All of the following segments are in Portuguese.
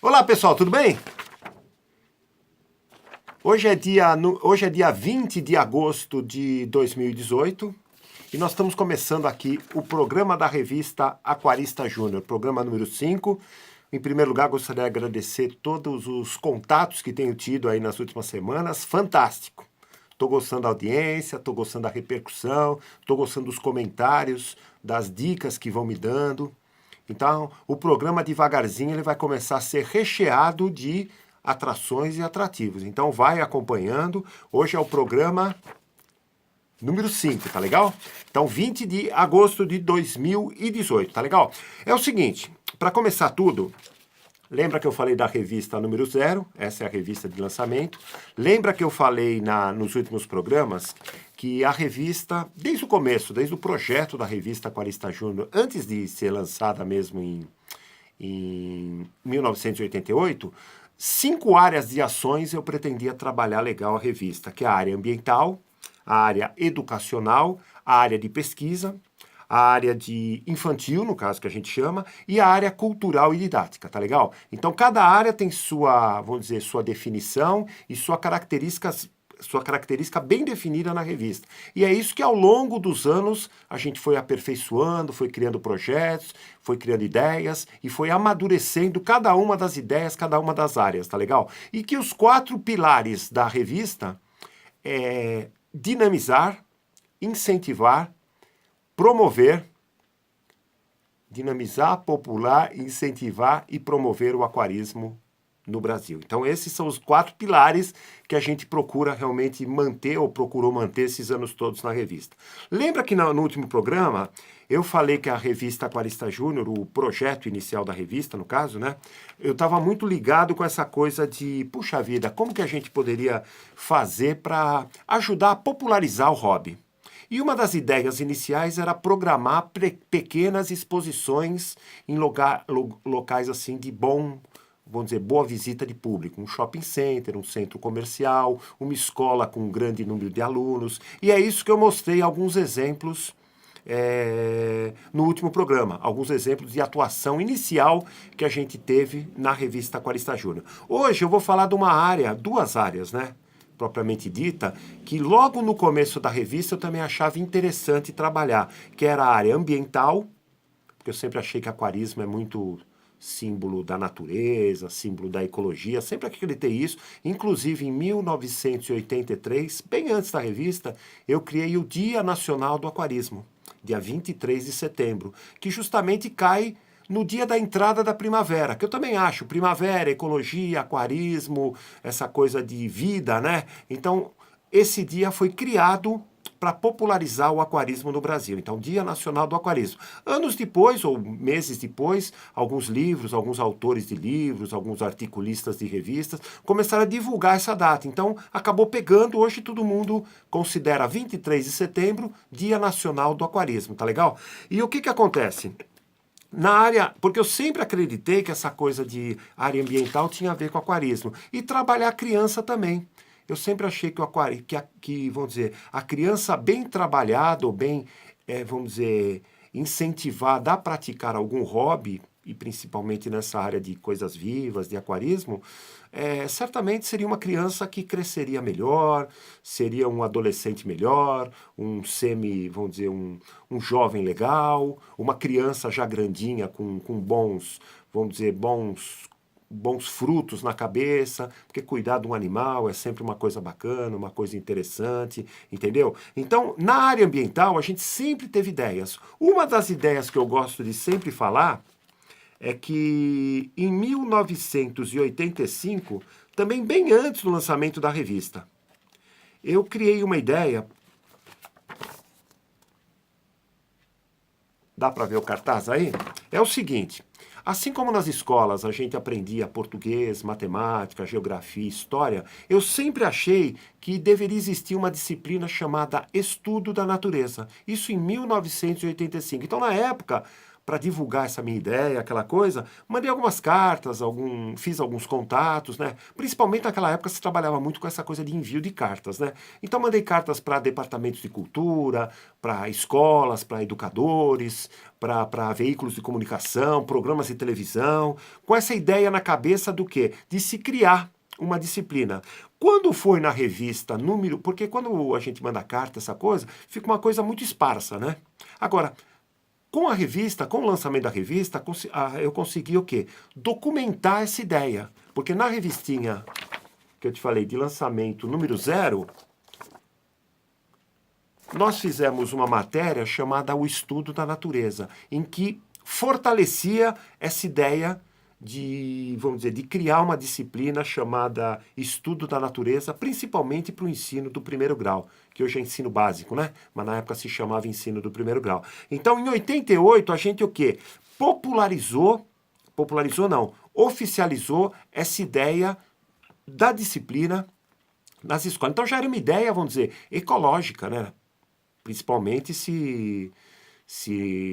Olá pessoal, tudo bem? Hoje é dia 20 de agosto de 2018 e nós estamos começando aqui o programa da revista Aquarista Júnior, programa número 5. Em primeiro lugar, gostaria de agradecer todos os contatos que tenho tido aí nas últimas semanas. Fantástico! Estou gostando da audiência, estou gostando da repercussão, estou gostando dos comentários, das dicas que vão me dando. Então, o programa devagarzinho ele vai começar a ser recheado de atrações e atrativos. Então, vai acompanhando. Hoje é o programa número 5, tá legal? Então, 20 de agosto de 2018, tá legal? É o seguinte, para começar tudo, lembra que eu falei da revista número 0? Essa é a revista de lançamento. Lembra que eu falei nos últimos programas que a revista, desde o começo, desde o projeto da revista Aquarista Júnior, antes de ser lançada mesmo em 1988, 5 áreas de ações eu pretendia trabalhar legal a revista, que é a área ambiental, a área educacional, a área de pesquisa, a área de infantil, no caso que a gente chama, e a área cultural e didática, tá legal? Então cada área tem sua, vamos dizer, sua definição e sua característica bem definida na revista. E é isso que ao longo dos anos a gente foi aperfeiçoando, foi criando projetos, foi criando ideias e foi amadurecendo cada uma das ideias, cada uma das áreas, tá legal? E que os 4 pilares da revista é dinamizar, incentivar, promover, dinamizar, popular, incentivar e promover o aquarismo no Brasil. Então esses são os 4 pilares que a gente procura realmente manter ou procurou manter esses anos todos na revista. Lembra que no último programa eu falei que a revista Aquarista Júnior, o projeto inicial da revista, no caso, né? Eu estava muito ligado com essa coisa de, puxa vida, como que a gente poderia fazer para ajudar a popularizar o hobby? E uma das ideias iniciais era programar pequenas exposições em locais assim de vamos dizer, boa visita de público. Um shopping center, um centro comercial, uma escola com um grande número de alunos. E é isso que eu mostrei alguns exemplos no último programa. Alguns exemplos de atuação inicial que a gente teve na revista Aquarista Júnior. Hoje eu vou falar de uma área, 2 áreas, né? Propriamente dita, que logo no começo da revista eu também achava interessante trabalhar, que era a área ambiental, porque eu sempre achei que aquarismo é muito símbolo da natureza, símbolo da ecologia, sempre acreditei isso. Inclusive, em 1983, bem antes da revista, eu criei o Dia Nacional do Aquarismo, dia 23 de setembro, que justamente cai no dia da entrada da primavera, que eu também acho, primavera, ecologia, aquarismo, essa coisa de vida, né? Então, esse dia foi criado para popularizar o aquarismo no Brasil. Então, Dia Nacional do Aquarismo. Anos depois, ou meses depois, alguns livros, alguns autores de livros, alguns articulistas de revistas começaram a divulgar essa data. Então, acabou pegando, hoje todo mundo considera 23 de setembro Dia Nacional do Aquarismo, tá legal? E o que acontece? Na área, porque eu sempre acreditei que essa coisa de área ambiental tinha a ver com aquarismo. E trabalhar a criança também. Eu sempre achei que vamos dizer, a criança bem trabalhada ou bem, vamos dizer, incentivada a praticar algum hobby, e principalmente nessa área de coisas vivas, de aquarismo, certamente seria uma criança que cresceria melhor, seria um adolescente melhor, vamos dizer, um jovem legal, uma criança já grandinha com bons, vamos dizer, bons frutos na cabeça, porque cuidar de um animal é sempre uma coisa bacana, uma coisa interessante, entendeu? Então, na área ambiental, a gente sempre teve ideias. Uma das ideias que eu gosto de sempre falar é que em 1985, também bem antes do lançamento da revista, eu criei uma ideia. Dá para ver o cartaz aí? É o seguinte, assim como nas escolas a gente aprendia português, matemática, geografia, história, eu sempre achei que deveria existir uma disciplina chamada Estudo da Natureza. Isso em 1985. Então, na época, para divulgar essa minha ideia, aquela coisa, mandei algumas cartas, fiz alguns contatos, né? Principalmente naquela época se trabalhava muito com essa coisa de envio de cartas, né? Então mandei cartas para departamentos de cultura, para escolas, para educadores, para veículos de comunicação, programas de televisão, com essa ideia na cabeça do quê? De se criar uma disciplina. Quando foi na revista número... Porque quando a gente manda carta, essa coisa, fica uma coisa muito esparsa, né? Agora, com a revista, com o lançamento da revista, eu consegui o quê? Documentar essa ideia. Porque na revistinha que eu te falei de lançamento número 0, nós fizemos uma matéria chamada O Estudo da Natureza, em que fortalecia essa ideia de, vamos dizer, de criar uma disciplina chamada Estudo da Natureza, principalmente para o ensino do primeiro grau, que hoje é ensino básico, né? Mas na época se chamava ensino do primeiro grau. Então, em 88, a gente o quê? Oficializou essa ideia da disciplina nas escolas. Então já era uma ideia, vamos dizer, ecológica, né? Principalmente se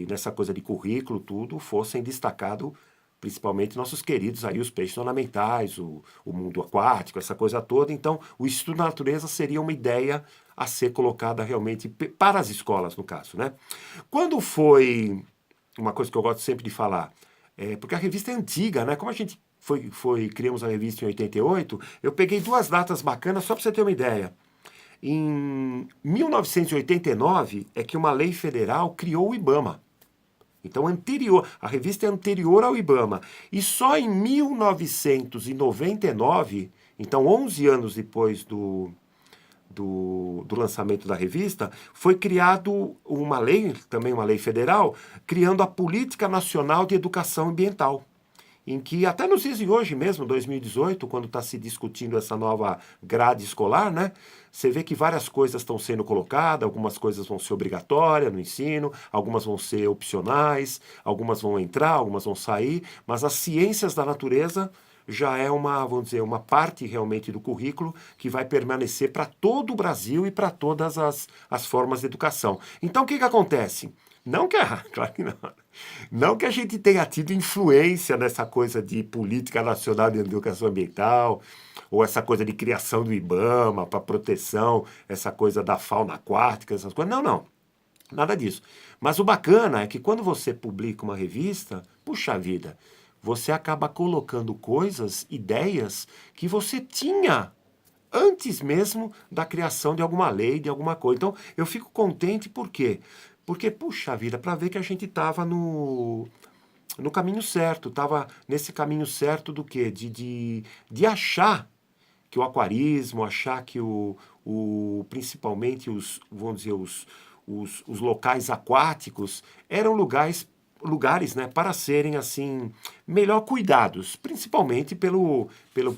nessa coisa de currículo, tudo, fossem destacados principalmente nossos queridos aí, os peixes ornamentais, o mundo aquático, essa coisa toda. Então, o estudo da natureza seria uma ideia a ser colocada realmente para as escolas, no caso, né? Quando foi, uma coisa que eu gosto sempre de falar, porque a revista é antiga, né? Como a gente criamos a revista em 88, eu peguei 2 datas bacanas só para você ter uma ideia. Em 1989 é que uma lei federal criou o IBAMA. Então, a revista é anterior ao IBAMA. E só em 1999, então 11 anos depois do lançamento da revista, foi criado uma lei, também uma lei federal, criando a Política Nacional de Educação Ambiental, em que até nos dias de hoje mesmo, 2018, quando está se discutindo essa nova grade escolar, né? Você vê que várias coisas estão sendo colocadas, algumas coisas vão ser obrigatórias no ensino, algumas vão ser opcionais, algumas vão entrar, algumas vão sair, mas as ciências da natureza já é vamos dizer, uma parte realmente do currículo que vai permanecer para todo o Brasil e para todas as formas de educação. Então, o que acontece? Não que, claro que não. Não que a gente tenha tido influência nessa coisa de política nacional de educação ambiental, ou essa coisa de criação do IBAMA para proteção, essa coisa da fauna aquática, essas coisas. Não, não. Nada disso. Mas o bacana é que quando você publica uma revista, puxa vida, você acaba colocando coisas, ideias que você tinha antes mesmo da criação de alguma lei, de alguma coisa. Então, eu fico contente por quê? Porque, puxa vida, para ver que a gente estava no caminho certo, estava nesse caminho certo do quê? De achar que o aquarismo, achar que principalmente vamos dizer, os locais aquáticos eram lugares, né, para serem assim melhor cuidados, principalmente pelo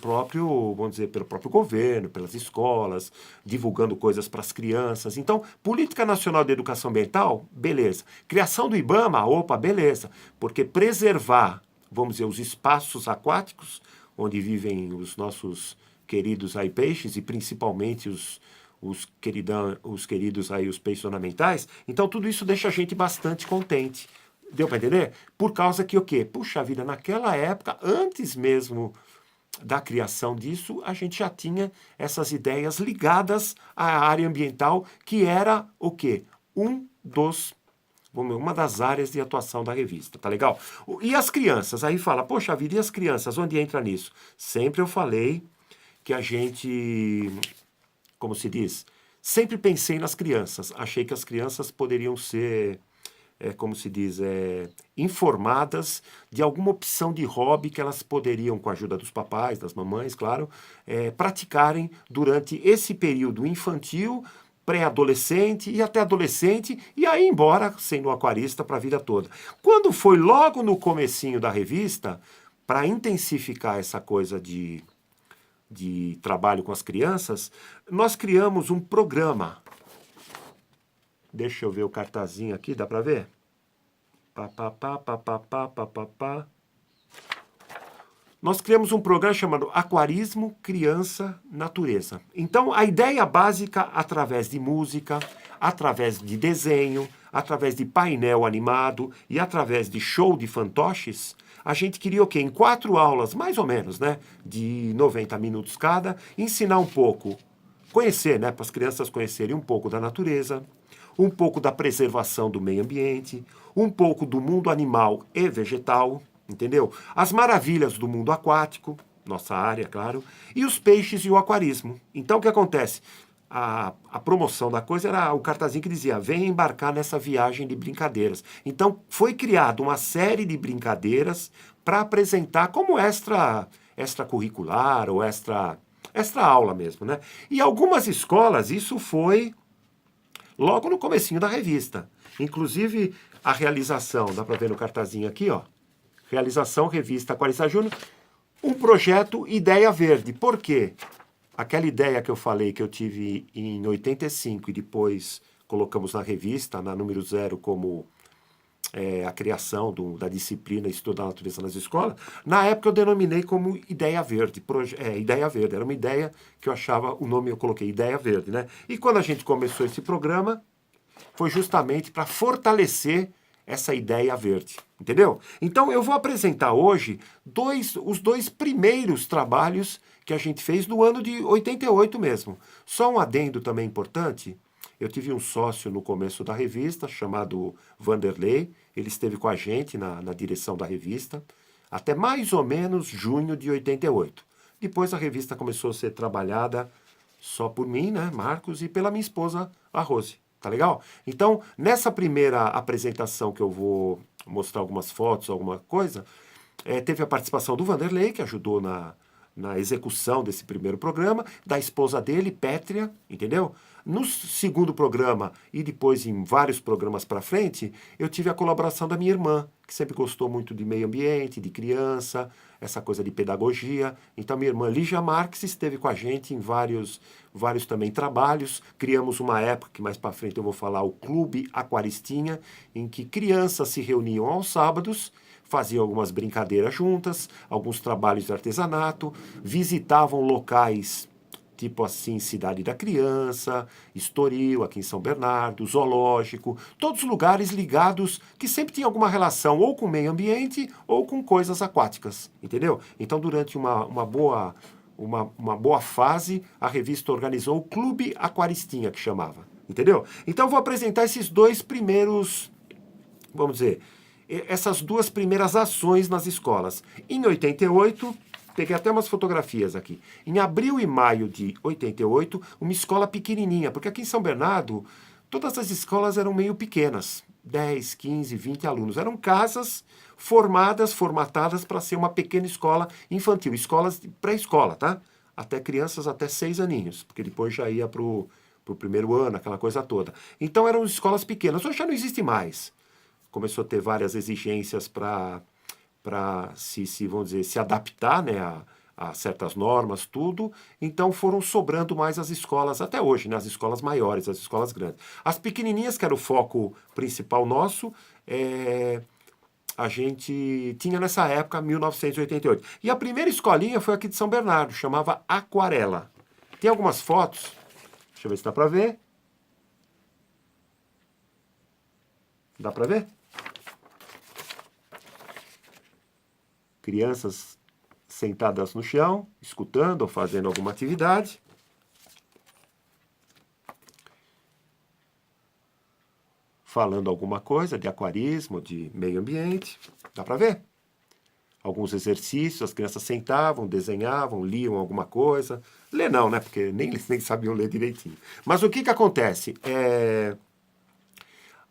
próprio, vamos dizer, pelo próprio governo, pelas escolas, divulgando coisas para as crianças. Então, Política Nacional de Educação Ambiental, beleza. Criação do IBAMA, opa, beleza. Porque preservar, vamos dizer, os espaços aquáticos onde vivem os nossos queridos aí peixes e principalmente os queridos aí os peixes ornamentais. Então, tudo isso deixa a gente bastante contente. Deu para entender? Por causa que o quê? Puxa vida, naquela época, antes mesmo da criação disso, a gente já tinha essas ideias ligadas à área ambiental, que era o quê? Uma das áreas de atuação da revista, tá legal? E as crianças? Aí fala, poxa vida, e as crianças? Onde entra nisso? Sempre eu falei que a gente, como se diz, sempre pensei nas crianças. Achei que as crianças poderiam ser... como se diz, informadas de alguma opção de hobby que elas poderiam, com a ajuda dos papais, das mamães, claro, praticarem durante esse período infantil, pré-adolescente e até adolescente, e aí embora sendo um aquarista para a vida toda. Quando foi logo no comecinho da revista, para intensificar essa coisa de trabalho com as crianças, nós criamos um programa. Deixa eu ver o cartazinho aqui, dá para ver? Nós criamos um programa chamado Aquarismo, Criança, Natureza. Então, a ideia básica, através de música, através de desenho, através de painel animado e através de show de fantoches, a gente queria o quê? Em 4 aulas, mais ou menos, né? De 90 minutos cada, ensinar um pouco, conhecer, né? Para as crianças conhecerem um pouco da natureza, um pouco da preservação do meio ambiente, um pouco do mundo animal e vegetal, entendeu? As maravilhas do mundo aquático, nossa área, claro, e os peixes e o aquarismo. Então, o que acontece? A promoção da coisa era o cartazinho que dizia: vem embarcar nessa viagem de brincadeiras. Então, foi criada uma série de brincadeiras para apresentar como extracurricular ou extra aula mesmo, né? E algumas escolas, isso foi logo no comecinho da revista. Inclusive, a realização, dá para ver no cartazinho aqui, ó. Realização Revista Aquarista Júnior, um projeto Ideia Verde. Por quê? Aquela ideia que eu falei que eu tive em 85 e depois colocamos na revista, na número 0, como a criação da disciplina Estudo da Natureza nas escolas, na época eu denominei como Ideia Verde. Ideia Verde, era uma ideia que eu achava, o nome eu coloquei Ideia Verde, né? E quando a gente começou esse programa, foi justamente para fortalecer essa ideia verde, entendeu? Então eu vou apresentar hoje os 2 primeiros trabalhos que a gente fez no ano de 88 mesmo. Só um adendo também importante, eu tive um sócio no começo da revista, chamado Vanderlei, ele esteve com a gente na direção da revista, até mais ou menos junho de 88. Depois a revista começou a ser trabalhada só por mim, né, Marcos, e pela minha esposa, a Rose. Tá legal? Então, nessa primeira apresentação que eu vou mostrar algumas fotos, alguma coisa, teve a participação do Vanderlei, que ajudou na execução desse primeiro programa, da esposa dele, Pétria, entendeu? No segundo programa e depois em vários programas para frente, eu tive a colaboração da minha irmã, que sempre gostou muito de meio ambiente, de criança, essa coisa de pedagogia. Então, minha irmã Lígia Marques esteve com a gente em vários também trabalhos. Criamos uma época, que mais para frente eu vou falar, o Clube Aquaristinha, em que crianças se reuniam aos sábados, faziam algumas brincadeiras juntas, alguns trabalhos de artesanato, visitavam locais tipo assim, Cidade da Criança, Estoril, aqui em São Bernardo, Zoológico, todos lugares ligados que sempre tinham alguma relação ou com o meio ambiente ou com coisas aquáticas, entendeu? Então, durante uma boa fase, a revista organizou o Clube Aquaristinha, que chamava, entendeu? Então, eu vou apresentar esses 2 primeiros, vamos dizer, essas 2 primeiras ações nas escolas. Em 88... peguei até umas fotografias aqui. Em abril e maio de 88, uma escola pequenininha, porque aqui em São Bernardo, todas as escolas eram meio pequenas, 10, 15, 20 alunos. Eram casas formatadas para ser uma pequena escola infantil, escolas pré-escola, tá? Até crianças até 6 aninhos, porque depois já ia pro primeiro ano, aquela coisa toda. Então eram escolas pequenas, hoje já não existe mais. Começou a ter várias exigências para vamos dizer, se adaptar, né, a certas normas, tudo. Então foram sobrando mais as escolas, até hoje, né, as escolas maiores, as escolas grandes. As pequenininhas, que era o foco principal nosso, a gente tinha nessa época, 1988. E a primeira escolinha foi aqui de São Bernardo, chamava Aquarela. Tem algumas fotos, deixa eu ver se dá para ver. Dá para ver? Crianças sentadas no chão, escutando ou fazendo alguma atividade. Falando alguma coisa de aquarismo, de meio ambiente. Dá para ver? Alguns exercícios, as crianças sentavam, desenhavam, liam alguma coisa. Ler não, né? Porque eles nem sabiam ler direitinho. Mas o que acontece?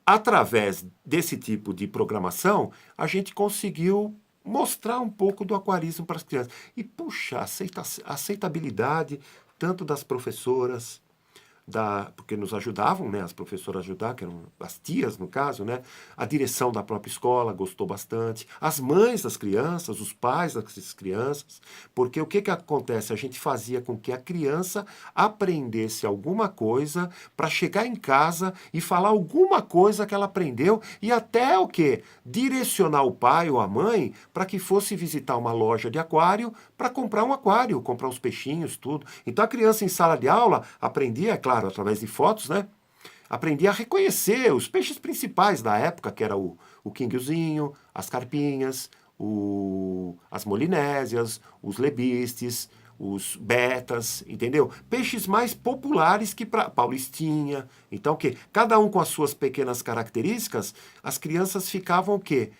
Através desse tipo de programação, a gente conseguiu mostrar um pouco do aquarismo para as crianças. E, puxa, a aceitabilidade tanto das professoras, porque nos ajudavam, né, as professoras a ajudar, que eram as tias, no caso, né, a direção da própria escola gostou bastante, as mães das crianças, os pais das crianças, porque o que acontece? A gente fazia com que a criança aprendesse alguma coisa para chegar em casa e falar alguma coisa que ela aprendeu e até o quê? Direcionar o pai ou a mãe para que fosse visitar uma loja de aquário para comprar um aquário, comprar os peixinhos, tudo. Então a criança em sala de aula aprendia, é claro, através de fotos, né? aprendi a reconhecer os peixes principais da época, que era o quinguizinho, as carpinhas, as molinésias, os lebistes, os betas, entendeu? Peixes mais populares que para paulistinha. Então, o quê? Cada um com as suas pequenas características, as crianças ficavam o quê?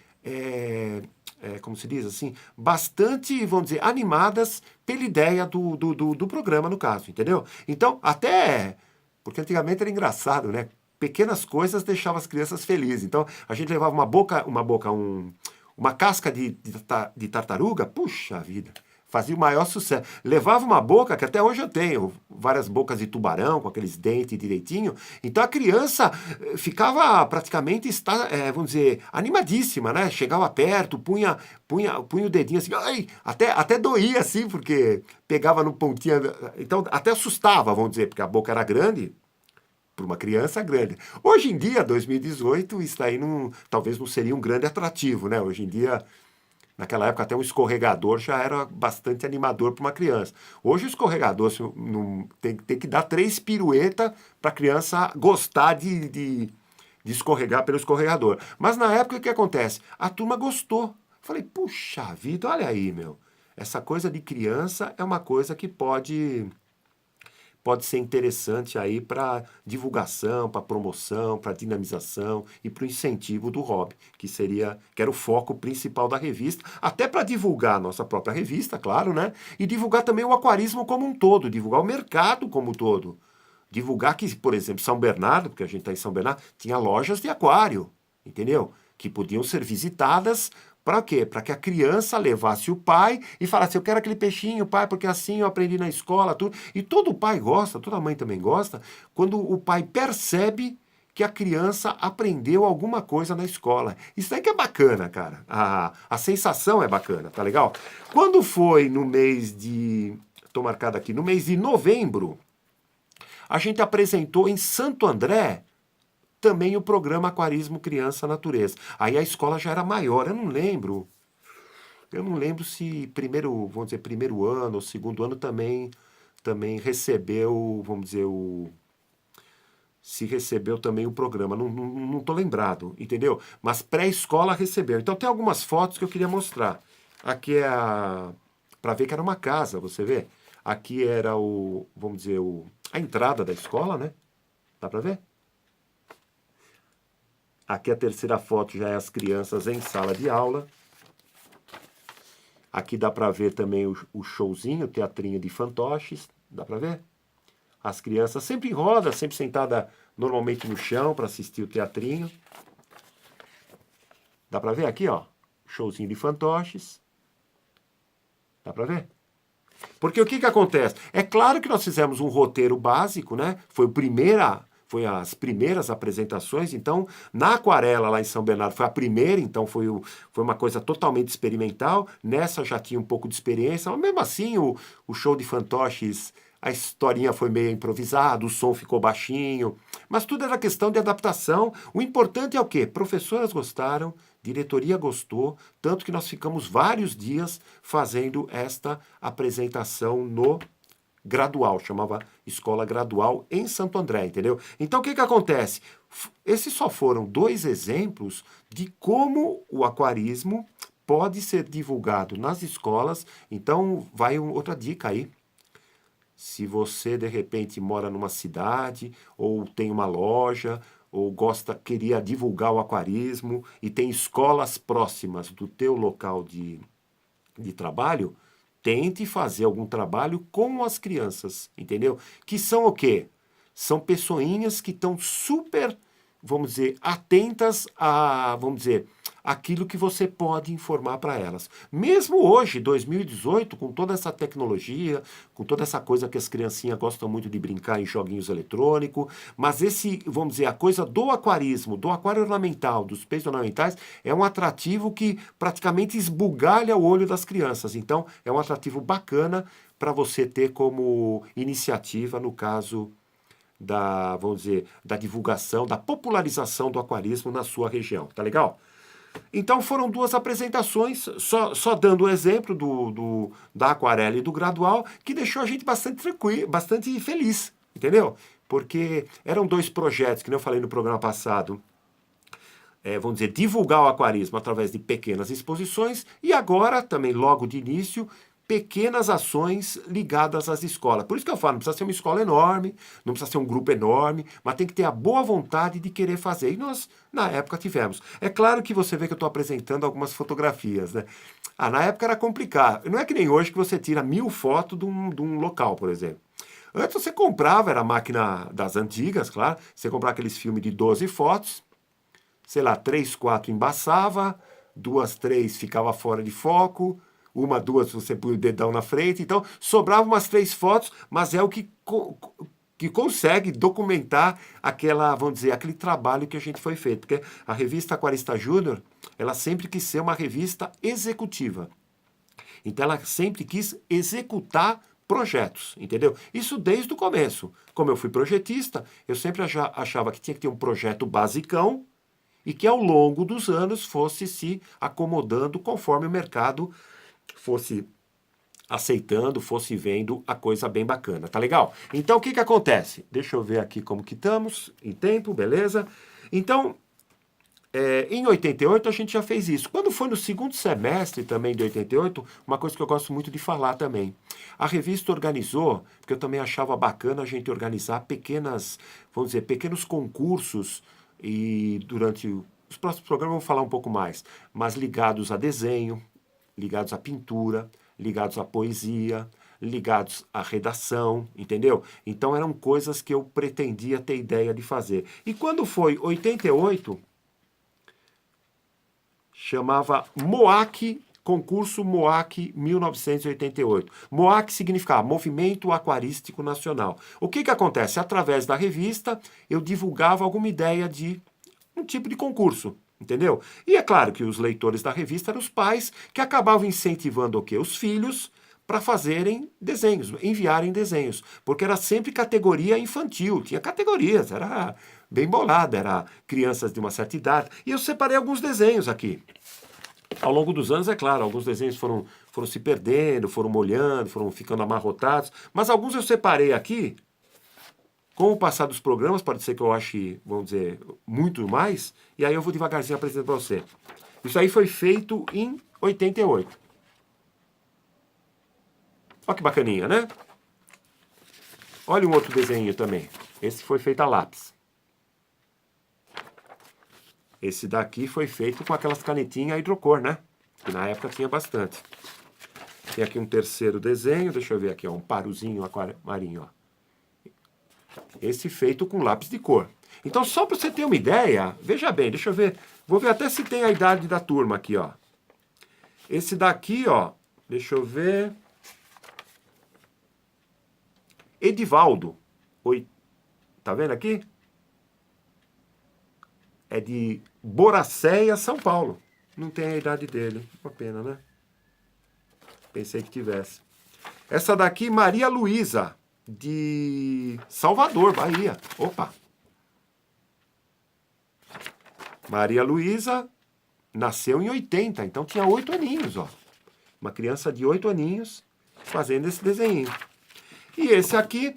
Como se diz assim, bastante, vamos dizer, animadas pela ideia do programa, no caso, entendeu? Então, até, porque antigamente era engraçado, né? Pequenas coisas deixavam as crianças felizes. Então, a gente levava uma casca de tartaruga, puxa vida, fazia o maior sucesso. Levava uma boca, que até hoje eu tenho, várias bocas de tubarão, com aqueles dentes direitinho. Então a criança ficava praticamente, vamos dizer, animadíssima, né? Chegava perto, punha o dedinho assim, ai, até doía assim, porque pegava no pontinho. Então até assustava, vamos dizer, porque a boca era grande, para uma criança grande. Hoje em dia, 2018, isso aí talvez não seria um grande atrativo, né? Hoje em dia, naquela época, até um escorregador já era bastante animador para uma criança. Hoje o escorregador tem que dar 3 piruetas para a criança gostar de escorregar pelo escorregador. Mas na época, o que acontece? A turma gostou. Falei, puxa vida, olha aí, meu. Essa coisa de criança é uma coisa que pode ser interessante aí para divulgação, para promoção, para dinamização e para o incentivo do hobby, que era o foco principal da revista, até para divulgar a nossa própria revista, claro, né? E divulgar também o aquarismo como um todo, divulgar o mercado como um todo. Divulgar que, por exemplo, São Bernardo, porque a gente está em São Bernardo, tinha lojas de aquário, entendeu? Que podiam ser visitadas para quê? Para que a criança levasse o pai e falasse, eu quero aquele peixinho, pai, porque assim eu aprendi na escola, tudo. E todo pai gosta, toda mãe também gosta, quando o pai percebe que a criança aprendeu alguma coisa na escola. Isso aí que é bacana, cara. A sensação é bacana, tá legal? Quando foi no mês de... Estou marcado aqui, no mês de novembro, a gente apresentou em Santo André também o programa Aquarismo Criança Natureza. Aí a escola já era maior, eu não lembro se vamos dizer, primeiro ano ou segundo ano também recebeu, vamos dizer, se recebeu também o programa, não tô lembrado, entendeu? Mas pré-escola recebeu. Então tem algumas fotos que eu queria mostrar. Aqui é para ver que era uma casa, você vê? Aqui era vamos dizer, a entrada da escola, né? Dá para ver? Aqui a terceira foto já é as crianças em sala de aula. Aqui dá para ver também o showzinho, o teatrinho de fantoches. Dá para ver? As crianças sempre em roda, sempre sentada normalmente no chão para assistir o teatrinho. Dá para ver aqui, ó? Showzinho de fantoches. Dá para ver? Porque o que acontece? É claro que nós fizemos um roteiro básico, né? Foi as primeiras apresentações, então, na aquarela lá em São Bernardo foi a primeira, então foi uma coisa totalmente experimental. Nessa já tinha um pouco de experiência, mas mesmo assim o show de fantoches, a historinha foi meio improvisada, o som ficou baixinho, mas tudo era questão de adaptação. O importante é o quê? Professoras gostaram, diretoria gostou, tanto que nós ficamos vários dias fazendo esta apresentação no Gradual, chamava Escola Gradual em Santo André, entendeu? Então o que acontece? Esses só foram 2 exemplos de como o aquarismo pode ser divulgado nas escolas. Então vai outra dica aí. Se você de repente mora numa cidade ou tem uma loja ou queria divulgar o aquarismo e tem escolas próximas do teu local de trabalho, tente fazer algum trabalho com as crianças, entendeu? Que são o quê? São pessoinhas que estão super, vamos dizer, atentas vamos dizer, aquilo que você pode informar para elas. Mesmo hoje, 2018, com toda essa tecnologia, com toda essa coisa que as criancinhas gostam muito de brincar em joguinhos eletrônicos, mas vamos dizer, a coisa do aquarismo, do aquário ornamental, dos peixes ornamentais, é um atrativo que praticamente esbugalha o olho das crianças. Então, é um atrativo bacana para você ter como iniciativa, no caso vamos dizer, da divulgação, da popularização do aquarismo na sua região. Tá legal? Então foram 2 apresentações, só dando o exemplo da aquarela e do gradual, que deixou a gente bastante tranquilo, bastante feliz, entendeu? porque eram dois projetos, que nem eu falei no programa passado, vamos dizer, divulgar o aquarismo através de pequenas exposições e agora, também logo de início, pequenas ações ligadas às escolas. Por isso que eu falo, não precisa ser uma escola enorme, não precisa ser um grupo enorme, mas tem que ter a boa vontade de querer fazer. E nós, na época, tivemos. É claro que você vê que eu estou apresentando algumas fotografias, né? Na época era complicado. Não é que nem hoje que você tira 1000 fotos de um local, por exemplo. Antes você comprava, era a máquina das antigas, claro, você comprava aqueles filmes de 12 fotos, sei lá, 3, 4 embaçava, 2, 3 ficava fora de foco, 1, 2 você põe o dedão na frente, então sobrava umas 3 fotos, mas é o que consegue documentar aquela, vamos dizer, aquele trabalho que a gente foi feito, porque a revista Aquarista Júnior, ela sempre quis ser uma revista executiva, então ela sempre quis executar projetos, entendeu? Isso desde o começo. Como eu fui projetista, eu sempre achava que tinha que ter um projeto basicão, e que ao longo dos anos fosse se acomodando conforme o mercado fosse aceitando, fosse vendo a coisa bem bacana, tá legal? Então o que acontece? Deixa eu ver aqui como que estamos em tempo, beleza? Então, em 88 a gente já fez isso. Quando foi no segundo semestre também de 88, uma coisa que eu gosto muito de falar também. A revista organizou, porque eu também achava bacana a gente organizar vamos dizer, pequenos concursos e durante os próximos programas eu vou falar um pouco mais, mas ligados a desenho, ligados à pintura, ligados à poesia, ligados à redação, entendeu? Então eram coisas que eu pretendia ter ideia de fazer. E quando foi 88, chamava MOAC, concurso MOAC 1988. MOAC significava Movimento Aquarístico Nacional. O que acontece? Através da revista, eu divulgava alguma ideia de um tipo de concurso, entendeu? E é claro que os leitores da revista eram os pais que acabavam incentivando o quê? Os filhos para fazerem desenhos, enviarem desenhos, porque era sempre categoria infantil, tinha categorias, era bem bolada, era crianças de uma certa idade, e eu separei alguns desenhos aqui. Ao longo dos anos, é claro, alguns desenhos foram se perdendo, foram molhando, foram ficando amarrotados, mas alguns eu separei aqui. Com o passar dos programas, pode ser que eu ache, vamos dizer, muito mais, e aí eu vou devagarzinho apresentar para você. Isso aí foi feito em 88. Olha que bacaninha, né? Olha um outro desenho também. Esse foi feito a lápis. Esse daqui foi feito com aquelas canetinhas hidrocor, né? Que na época tinha bastante. Tem aqui um terceiro desenho, deixa eu ver aqui, ó, um paruzinho marinho, ó. Esse feito com lápis de cor. Então, só para você ter uma ideia, veja bem, deixa eu ver, vou ver até se tem a idade da turma aqui, ó. Esse daqui, ó, deixa eu ver. Edivaldo. Oi, tá vendo aqui? É de Boracéia, São Paulo. Não tem a idade dele. Uma pena, né? Pensei que tivesse. Essa daqui, Maria Luísa, de Salvador, Bahia. Opa! Maria Luísa nasceu em 80, então tinha 8 aninhos, ó. Uma criança de 8 aninhos fazendo esse desenho. E esse aqui,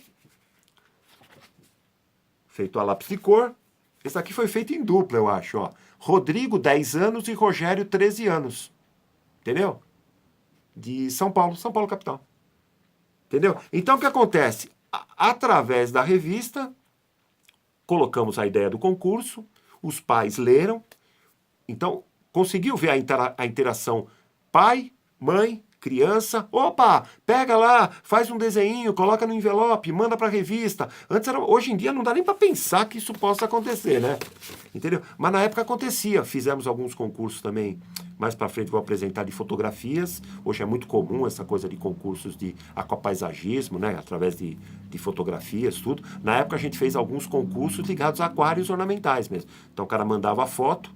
feito a lápis de cor. Esse aqui foi feito em dupla, eu acho, ó. Rodrigo, 10 anos, e Rogério, 13 anos. Entendeu? De São Paulo capital. Entendeu? Então, o que acontece? Através da revista, colocamos a ideia do concurso, os pais leram, então, conseguiu ver a interação pai, mãe, criança, opa, pega lá, faz um desenho, coloca no envelope, manda para a revista. Hoje em dia não dá nem para pensar que isso possa acontecer, né? Entendeu? Mas na época acontecia. Fizemos alguns concursos também. Mais para frente vou apresentar de fotografias. Hoje é muito comum essa coisa de concursos de aquapaisagismo, né? Através de fotografias, tudo. Na época a gente fez alguns concursos ligados a aquários ornamentais mesmo. Então o cara mandava a foto,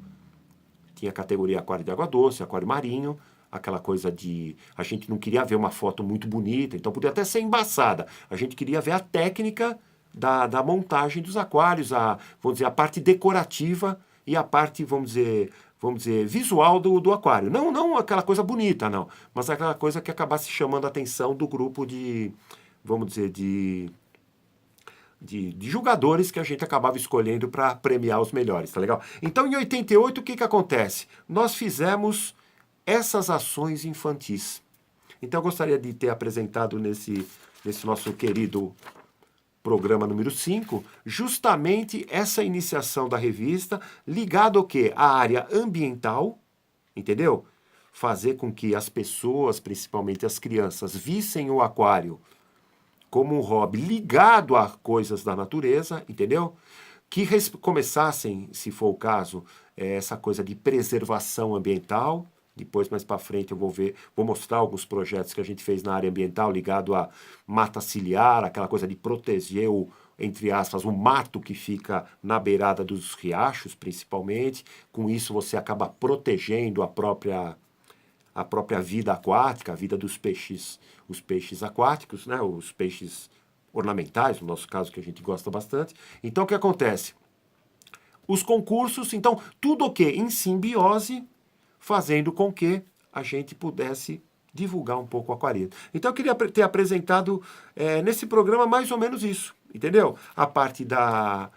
tinha a categoria aquário de água doce, aquário marinho, aquela coisa de... A gente não queria ver uma foto muito bonita, então podia até ser embaçada. A gente queria ver a técnica da montagem dos aquários, vamos dizer, a parte decorativa e a parte, vamos dizer visual do aquário. Não aquela coisa bonita, não. Mas aquela coisa que acabasse chamando a atenção do grupo de, vamos dizer, de jogadores que a gente acabava escolhendo para premiar os melhores, tá legal? Então, em 88, o que acontece? Nós fizemos essas ações infantis. Então, eu gostaria de ter apresentado nesse nosso querido programa número 5, justamente essa iniciação da revista, ligado ao quê? À área ambiental, entendeu? Fazer com que as pessoas, principalmente as crianças, vissem o aquário como um hobby ligado a coisas da natureza, entendeu? Que começassem, se for o caso, essa coisa de preservação ambiental. Depois, mais para frente, eu vou mostrar alguns projetos que a gente fez na área ambiental ligado a mata ciliar, aquela coisa de proteger entre aspas, o mato que fica na beirada dos riachos, principalmente. Com isso, você acaba protegendo a própria vida aquática, a vida dos peixes, os peixes aquáticos, né? Os peixes ornamentais, no nosso caso, que a gente gosta bastante. Então, o que acontece? Os concursos, então, tudo o que? Em simbiose, fazendo com que a gente pudesse divulgar um pouco o aquarismo. Então, eu queria ter apresentado nesse programa mais ou menos isso, entendeu? A parte da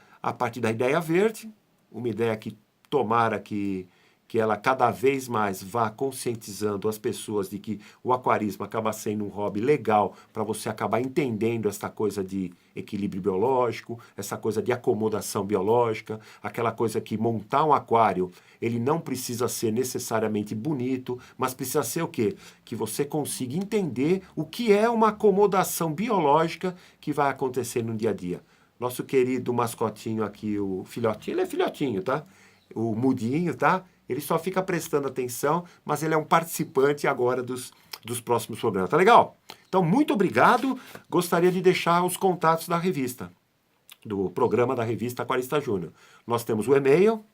ideia verde, uma ideia que tomara que ela cada vez mais vá conscientizando as pessoas de que o aquarismo acaba sendo um hobby legal para você acabar entendendo essa coisa de equilíbrio biológico, essa coisa de acomodação biológica, aquela coisa que montar um aquário, ele não precisa ser necessariamente bonito, mas precisa ser o quê? Que você consiga entender o que é uma acomodação biológica que vai acontecer no dia a dia. Nosso querido mascotinho aqui, o filhotinho, ele é filhotinho, tá? O mudinho, tá? Ele só fica prestando atenção, mas ele é um participante agora dos próximos programas. Tá legal? Então, muito obrigado. Gostaria de deixar os contatos da revista, do programa da revista Aquarista Júnior. Nós temos o e-mail,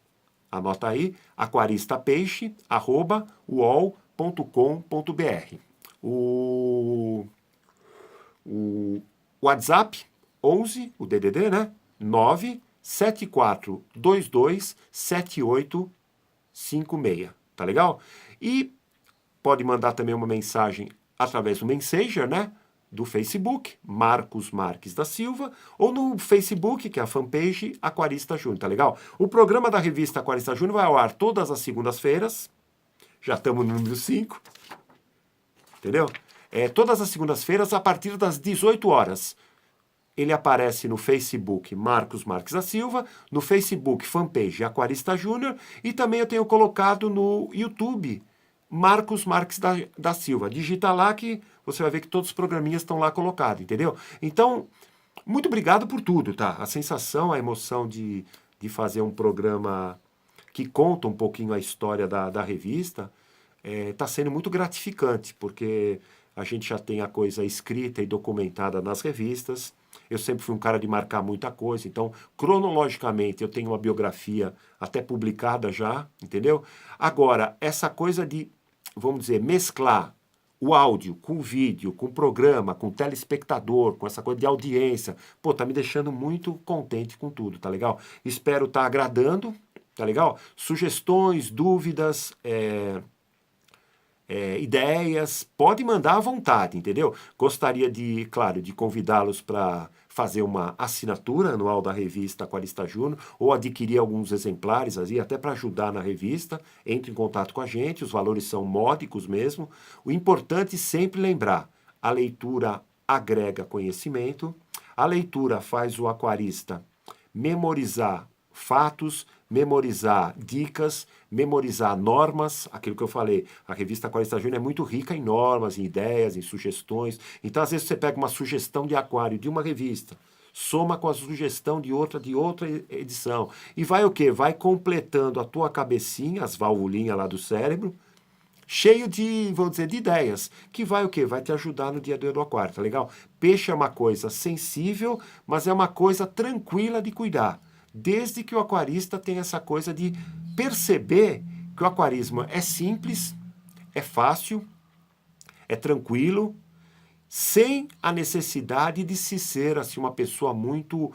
anota aí, aquaristapeixe@uol.com.br. O WhatsApp 11, o DDD, né? 974227856, tá legal? E pode mandar também uma mensagem através do Messenger, né? Do Facebook, Marcos Marques da Silva, ou no Facebook, que é a fanpage Aquarista Júnior, tá legal? O programa da revista Aquarista Júnior vai ao ar todas as segundas-feiras, já estamos no número 5, entendeu? Todas as segundas-feiras, a partir das 18 horas. Ele aparece no Facebook Marcos Marques da Silva, no Facebook fanpage Aquarista Júnior, e também eu tenho colocado no YouTube Marcos Marques da Silva. Digita lá que você vai ver que todos os programinhas estão lá colocados, entendeu? Então, muito obrigado por tudo, tá? A sensação, a emoção de fazer um programa que conta um pouquinho a história da revista está sendo muito gratificante, porque a gente já tem a coisa escrita e documentada nas revistas. Eu sempre fui um cara de marcar muita coisa, então, cronologicamente, eu tenho uma biografia até publicada já, entendeu? Agora, essa coisa de, vamos dizer, mesclar o áudio com o vídeo, com o programa, com o telespectador, com essa coisa de audiência, pô, tá me deixando muito contente com tudo, tá legal? Espero estar agradando, tá legal? Sugestões, dúvidas, ideias, pode mandar à vontade, entendeu? Gostaria de, claro, de convidá-los para fazer uma assinatura anual da revista Aquarista Júnior ou adquirir alguns exemplares, assim, até para ajudar na revista. Entre em contato com a gente, os valores são módicos mesmo. O importante é sempre lembrar, a leitura agrega conhecimento, a leitura faz o aquarista memorizar fatos, memorizar dicas, memorizar normas, aquilo que eu falei, a revista Aquarista Júnior é muito rica em normas, em ideias, em sugestões. Então, às vezes, você pega uma sugestão de aquário de uma revista, soma com a sugestão de outra edição, e vai o quê? Vai completando a tua cabecinha, as valvulinhas lá do cérebro, cheio de, vamos dizer, de ideias, que vai o quê? Vai te ajudar no dia a dia do aquário, tá legal? Peixe é uma coisa sensível, mas é uma coisa tranquila de cuidar. Desde que o aquarista tenha essa coisa de perceber que o aquarismo é simples, é fácil, é tranquilo, sem a necessidade de se ser assim, uma pessoa muito,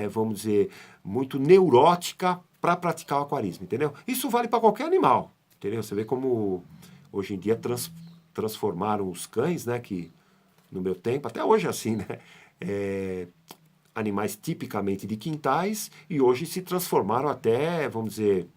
vamos dizer, muito neurótica para praticar o aquarismo, entendeu? Isso vale para qualquer animal, entendeu? Você vê como hoje em dia transformaram os cães, né, que no meu tempo, até hoje é assim, né, animais tipicamente de quintais e hoje se transformaram até, vamos dizer,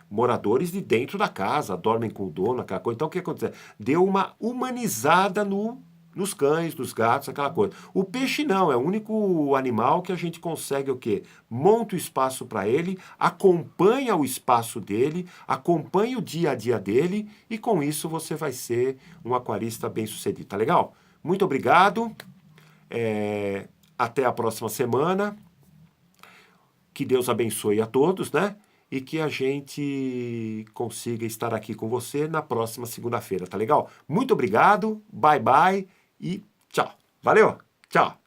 moradores de dentro da casa, dormem com o dono, aquela coisa. Então o que acontece? Deu uma humanizada nos cães, nos gatos, aquela coisa. O peixe não, é o único animal que a gente consegue o quê? Monta o espaço para ele, acompanha o espaço dele, acompanha o dia a dia dele e com isso você vai ser um aquarista bem-sucedido. Tá legal? Muito obrigado. Até a próxima semana. Que Deus abençoe a todos, né? E que a gente consiga estar aqui com você na próxima segunda-feira, tá legal? Muito obrigado, bye bye e tchau. Valeu, tchau.